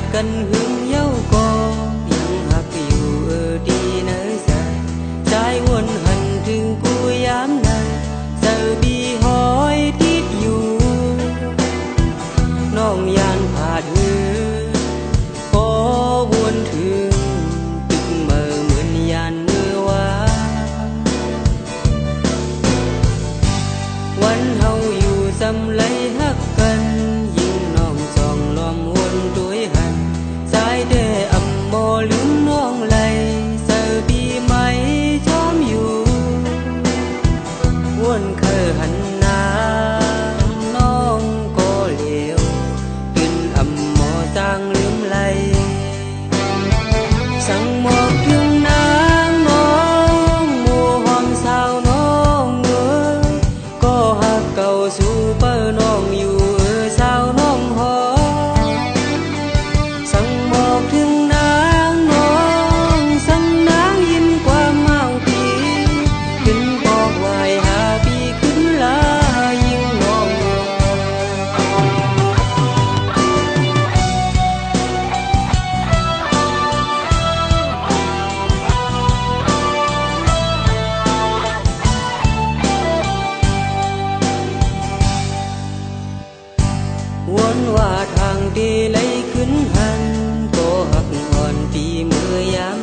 ดกันหึงเย้าก็ยังหักอยู่ดีเนยใจใจวนหันถึงกูยามใดเจ้าบีหอยทิดอยู่น้องยานผาดหือขอวนถึงตึกเมื่อเหมือนยานเมื่อว่าวันเฮาอยู่สำไรฮักกันยิ่งน้องจองล้อมวนด้วยหันสายเด้อำบ่ลืมน้องไหลเสิบีไหมจอมอยู่วนเคยหันหน้าน้องก็เหลียวกินอำหมอจางลืมไหลสั่งหมอกถึงนางน้องหมู่หอมสาวน้องก็หักเก่าสู่เปิ้น้องอยู่สาวน้องหอสั่งหมอกถึงนางน้องสั่งนางยิ้มความเมาปีขึ้นบอกไว้หาปีขึ้นลายิ่งน้องวนว่าทางดีไหลขึ้นหันก็หักอ่อนปีเมื่อยาม